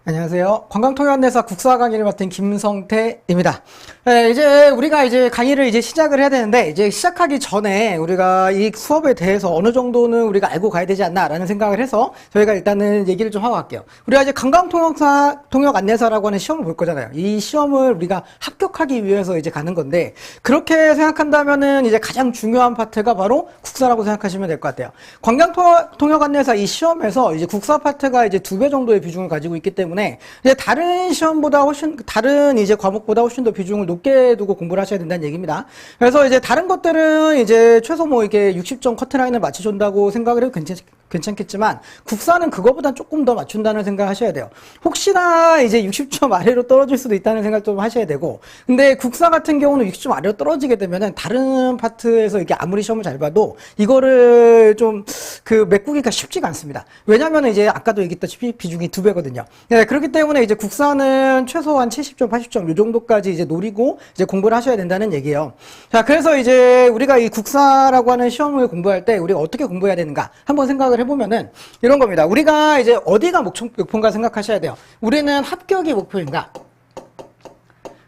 안녕하세요. 관광통역안내사 국사 강의를 맡은 김성태입니다. 네, 이제 우리가 강의를 시작을 해야 되는데, 시작하기 전에 우리가 이 수업에 대해서 어느 정도는 우리가 알고 가야 되지 않나라는 생각을 해서 저희가 일단은 얘기를 좀 하고 갈게요. 우리가 관광통역안내사라고 하는 시험을 볼 거잖아요. 이 시험을 우리가 합격하기 위해서 가는 건데, 그렇게 생각한다면은 가장 중요한 파트가 바로 국사라고 생각하시면 될 것 같아요. 관광통역안내사 이 시험에서 국사 파트가 2배 정도의 비중을 가지고 있기 때문에 다른 시험보다 다른 과목보다 훨씬 더 비중을 높게 두고 공부를 하셔야 된다는 얘기입니다. 그래서 다른 것들은 최소 이렇게 60점 커트라인을 맞춰준다고 생각을 해도 괜찮겠지만, 국사는 그거보다 조금 더 맞춘다는 생각을 하셔야 돼요. 혹시나 60점 아래로 떨어질 수도 있다는 생각 좀 하셔야 되고, 근데 국사 같은 경우는 60점 아래로 떨어지게 되면은 다른 파트에서 아무리 시험을 잘 봐도 이거를 좀 메꾸기가 쉽지가 않습니다. 왜냐면은 아까도 얘기했다시피 비중이 2배거든요. 네, 그렇기 때문에 국사는 최소한 70점, 80점 이 정도까지 노리고 공부를 하셔야 된다는 얘기예요. 자, 그래서 우리가 이 국사라고 하는 시험을 공부할 때 우리가 어떻게 공부해야 되는가 한번 생각을 해보면은 이런 겁니다. 우리가 어디가 목표인가 생각하셔야 돼요. 우리는 합격이 목표인가?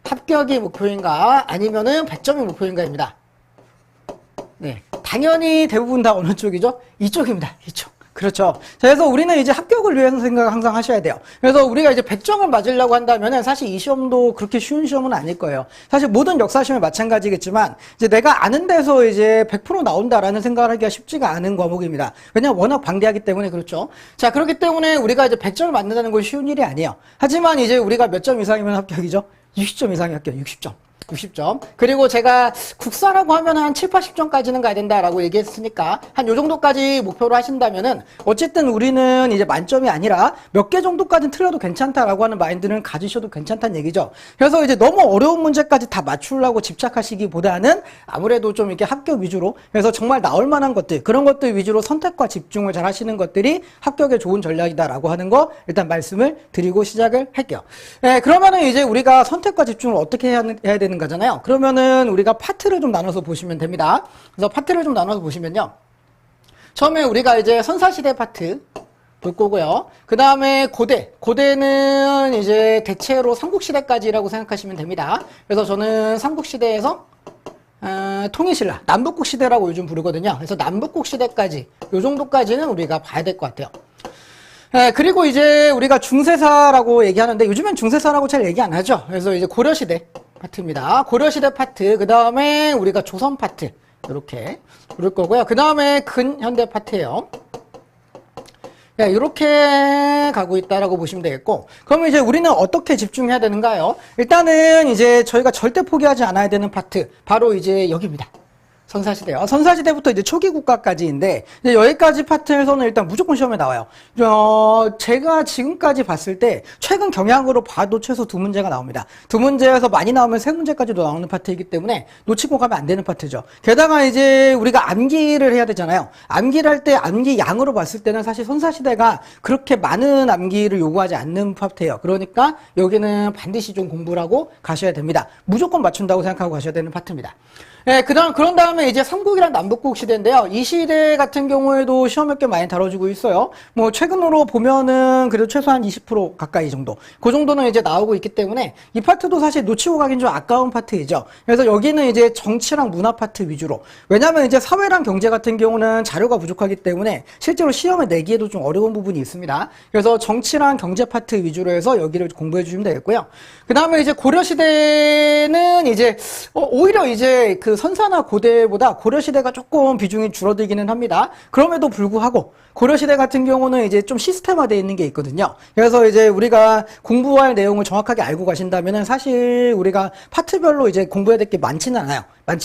합격이 목표인가? 아니면은 100점이 목표인가입니다. 네, 당연히 대부분 다 어느 쪽이죠? 이쪽입니다. 이쪽. 그렇죠. 자, 그래서 우리는 합격을 위해서 생각을 항상 하셔야 돼요. 그래서 우리가 100점을 맞으려고 한다면은 사실 이 시험도 그렇게 쉬운 시험은 아닐 거예요. 사실 모든 역사 시험이 마찬가지겠지만 내가 아는 데서 100% 나온다라는 생각을 하기가 쉽지가 않은 과목입니다. 왜냐면 워낙 방대하기 때문에 그렇죠. 자, 그렇기 때문에 우리가 100점을 맞는다는 건 쉬운 일이 아니에요. 하지만 우리가 몇 점 이상이면 합격이죠? 60점 이상이 합격, 60점. 90점. 그리고 제가 국사라고 하면 한 7, 80점까지는 가야 된다라고 얘기했으니까 한 요 정도까지 목표로 하신다면은 어쨌든 우리는 만점이 아니라 몇 개 정도까지는 틀려도 괜찮다라고 하는 마인드는 가지셔도 괜찮다는 얘기죠. 그래서 너무 어려운 문제까지 다 맞추려고 집착하시기보다는 아무래도 좀 이렇게 합격 위주로, 그래서 정말 나올 만한 것들, 그런 것들 위주로 선택과 집중을 잘 하시는 것들이 합격에 좋은 전략이다라고 하는 거 일단 말씀을 드리고 시작을 할게요. 네, 그러면은 우리가 선택과 집중을 어떻게 해야 되는 거잖아요. 그러면은 우리가 파트를 좀 나눠서 보시면 됩니다. 그래서 파트를 좀 나눠서 보시면요. 처음에 우리가 선사시대 파트 볼 거고요. 그 다음에 고대는 대체로 삼국시대까지라고 생각하시면 됩니다. 그래서 저는 삼국시대에서 통일신라, 남북국시대라고 요즘 부르거든요. 그래서 남북국시대까지, 요 정도까지는 우리가 봐야 될 것 같아요. 네, 그리고 우리가 중세사라고 얘기하는데 요즘엔 중세사라고 잘 얘기 안 하죠. 그래서 고려시대 파트입니다. 고려시대 파트, 그 다음에 우리가 조선 파트, 이렇게 부를 거고요. 그 다음에 근현대 파트예요. 네, 이렇게 가고 있다라고 보시면 되겠고, 그러면 우리는 어떻게 집중해야 되는가요? 일단은 저희가 절대 포기하지 않아야 되는 파트, 바로 여기입니다. 선사시대요. 선사시대부터 초기 국가까지인데, 여기까지 파트에서는 일단 무조건 시험에 나와요. 제가 지금까지 봤을 때, 최근 경향으로 봐도 최소 2문제가 나옵니다. 2문제에서 많이 나오면 3문제까지도 나오는 파트이기 때문에 놓치고 가면 안 되는 파트죠. 게다가 우리가 암기를 해야 되잖아요. 암기를 할 때 암기 양으로 봤을 때는 사실 선사시대가 그렇게 많은 암기를 요구하지 않는 파트예요. 그러니까 여기는 반드시 좀 공부를 하고 가셔야 됩니다. 무조건 맞춘다고 생각하고 가셔야 되는 파트입니다. 네, 그런 다음에 삼국이랑 남북국 시대인데요. 이 시대 같은 경우에도 시험에 꽤 많이 다뤄지고 있어요. 최근으로 보면은 그래도 최소한 20% 가까이 정도. 그 정도는 나오고 있기 때문에 이 파트도 사실 놓치고 가긴 좀 아까운 파트이죠. 그래서 여기는 정치랑 문화 파트 위주로. 왜냐면 사회랑 경제 같은 경우는 자료가 부족하기 때문에 실제로 시험을 내기에도 좀 어려운 부분이 있습니다. 그래서 정치랑 경제 파트 위주로 해서 여기를 공부해 주시면 되겠고요. 그 다음에 고려시대는 오히려 선사나 고대보다 고려시대가 조금 비중이 줄어들기는 합니다. 그럼에도 불구하고 고려시대 같은 경우는 좀 시스템화되어 있는 게 있거든요. 그래서 우리가 공부할 내용을 정확하게 알고 가신다면은 사실 우리가 파트별로 공부해야 될 게 많지는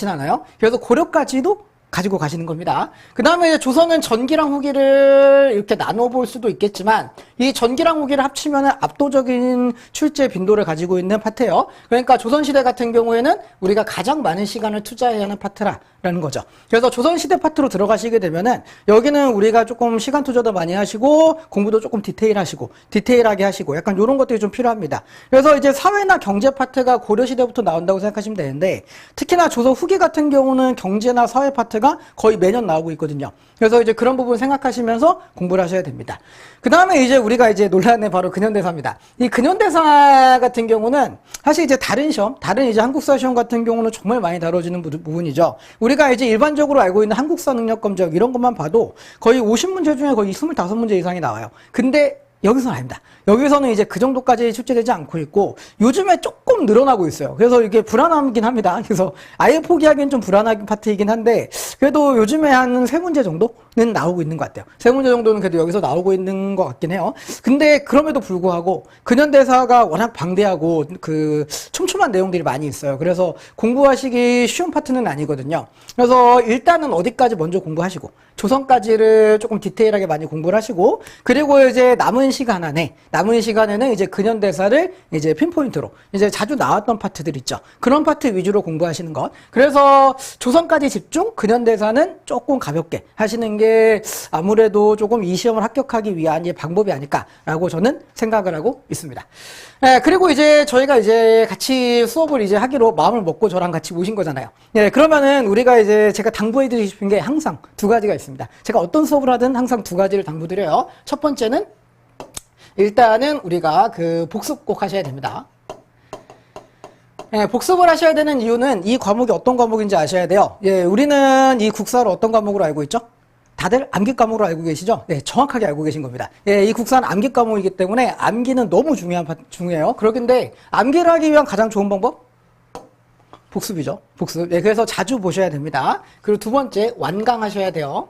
않아요. 그래서 고려까지도 가지고 가시는 겁니다. 그 다음에 조선은 전기랑 후기를 이렇게 나눠볼 수도 있겠지만 이 전기랑 후기를 합치면 압도적인 출제 빈도를 가지고 있는 파트예요. 그러니까 조선시대 같은 경우에는 우리가 가장 많은 시간을 투자해야 하는 파트라는 거죠. 그래서 조선시대 파트로 들어가시게 되면은 여기는 우리가 조금 시간 투자도 많이 하시고 공부도 조금 디테일하게 하시고 약간 이런 것들이 좀 필요합니다. 그래서 사회나 경제 파트가 고려시대부터 나온다고 생각하시면 되는데 특히나 조선 후기 같은 경우는 경제나 사회 파트 파트가 거의 매년 나오고 있거든요. 그래서 이제 그런 부분 생각하시면서 공부를 하셔야 됩니다. 그 다음에 이제 우리가 이제 논란의 바로 근현대사입니다. 이 근현대사 같은 경우는 사실 이제 다른 시험, 다른 이제 한국사 시험 같은 경우는 정말 많이 다뤄지는 부분이죠. 우리가 이제 일반적으로 알고 있는 한국사 능력 검정 이런 것만 봐도 거의 50문제 중에 거의 25문제 이상이 나와요. 근데 여기서는 아닙니다. 여기서는 이제 그 정도까지 출제되지 않고 있고 요즘에 조금 늘어나고 있어요. 그래서 이게 불안하긴 합니다. 그래서 아예 포기하기엔 좀 불안한 파트이긴 한데 그래도 요즘에 한 3문제 정도는 나오고 있는 것 같아요. 3문제 정도는 그래도 여기서 나오고 있는 것 같긴 해요. 근데 그럼에도 불구하고 근현대사가 워낙 방대하고 그 촘촘한 내용들이 많이 있어요. 그래서 공부하시기 쉬운 파트는 아니거든요. 그래서 일단은 어디까지 먼저 공부하시고 조선까지를 조금 디테일하게 많이 공부를 하시고 그리고 이제 남은 시간에는 이제 근현대사를 이제 핀포인트로 이제 자주 나왔던 파트들 있죠. 그런 파트 위주로 공부하시는 것. 그래서 조선까지 집중, 근현대사는 조금 가볍게 하시는 게 아무래도 조금 이 시험을 합격하기 위한 방법이 아닐까라고 저는 생각을 하고 있습니다. 네, 그리고 이제 저희가 이제 같이 수업을 이제 하기로 마음을 먹고 저랑 같이 오신 거잖아요. 네, 그러면은 우리가 이제 제가 당부해드리고 싶은 게 항상 2가지가 있습니다. 제가 어떤 수업을 하든 항상 2가지를 당부드려요. 첫 번째는 일단은 우리가 그 복습 꼭 하셔야 됩니다. 예, 복습을 하셔야 되는 이유는 이 과목이 어떤 과목인지 아셔야 돼요. 예, 우리는 이 국사를 어떤 과목으로 알고 있죠? 다들 암기 과목으로 알고 계시죠? 네, 정확하게 알고 계신 겁니다. 예, 이 국사는 암기 과목이기 때문에 암기는 너무 중요해요. 그런데 암기를 하기 위한 가장 좋은 방법? 복습이죠. 복습. 예, 그래서 자주 보셔야 됩니다. 그리고 2번째, 완강하셔야 돼요.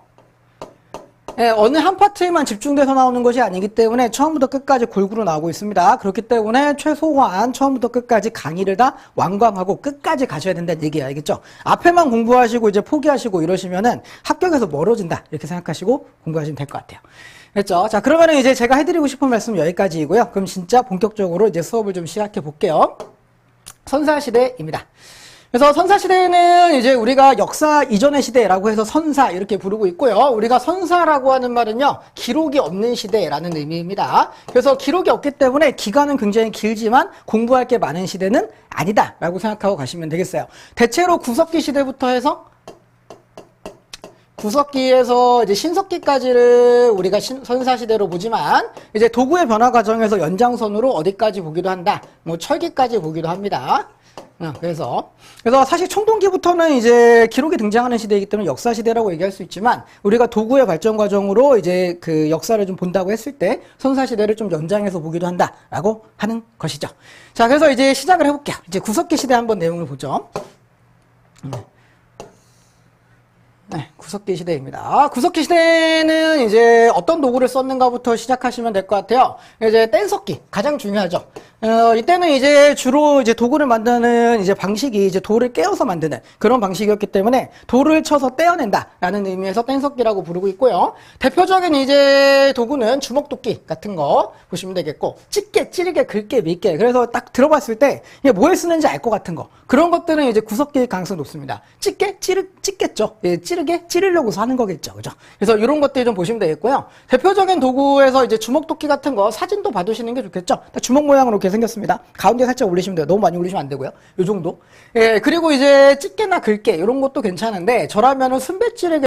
예, 어느 한 파트에만 집중돼서 나오는 것이 아니기 때문에 처음부터 끝까지 골고루 나오고 있습니다. 그렇기 때문에 최소한 처음부터 끝까지 강의를 다 완강하고 끝까지 가셔야 된다는 얘기예요. 알겠죠? 앞에만 공부하시고 이제 포기하시고 이러시면은 합격에서 멀어진다. 이렇게 생각하시고 공부하시면 될 것 같아요. 됐죠? 자, 그러면은 이제 제가 해드리고 싶은 말씀 여기까지이고요. 그럼 진짜 본격적으로 이제 수업을 좀 시작해 볼게요. 선사시대입니다. 그래서 선사시대는 이제 우리가 역사 이전의 시대라고 해서 선사 이렇게 부르고 있고요. 우리가 선사라고 하는 말은요, 기록이 없는 시대라는 의미입니다. 그래서 기록이 없기 때문에 기간은 굉장히 길지만 공부할 게 많은 시대는 아니다라고 생각하고 가시면 되겠어요. 대체로 구석기 시대부터 해서 구석기에서 이제 신석기까지를 우리가 선사시대로 보지만 이제 도구의 변화 과정에서 연장선으로 어디까지 보기도 한다. 뭐 철기까지 보기도 합니다. 그래서 사실 청동기부터는 이제 기록이 등장하는 시대이기 때문에 역사 시대라고 얘기할 수 있지만 우리가 도구의 발전 과정으로 이제 그 역사를 좀 본다고 했을 때 선사 시대를 좀 연장해서 보기도 한다라고 하는 것이죠. 자, 그래서 이제 시작을 해볼게요. 이제 구석기 시대 한번 내용을 보죠. 네, 구석기 시대입니다. 구석기 시대는 이제 어떤 도구를 썼는가부터 시작하시면 될 것 같아요. 이제 뗀석기 가장 중요하죠. 이때는 이제 주로 이제 도구를 만드는 이제 방식이 이제 돌을 깨어서 만드는 그런 방식이었기 때문에 돌을 쳐서 떼어낸다라는 의미에서 뗀석기라고 부르고 있고요. 대표적인 이제 도구는 주먹도끼 같은 거 보시면 되겠고, 찢게, 찌르게, 긁게, 밀게. 그래서 딱 들어봤을 때 이게 뭐에 쓰는지 알 것 같은 거. 그런 것들은 이제 구석기일 가능성이 높습니다. 찢게, 찢겠죠. 예, 찌르게, 찌르려고 하는 거겠죠. 그죠? 그래서 이런 것들 좀 보시면 되겠고요. 대표적인 도구에서 이제 주먹도끼 같은 거 사진도 봐두시는 게 좋겠죠. 주먹 모양으로 이렇게 생겼습니다. 가운데 살짝 올리시면 돼요. 너무 많이 올리시면 안 되고요. 요 정도. 예, 그리고 이제 찢게나 긁게 이런 것도 괜찮은데 저라면은 순배찌르게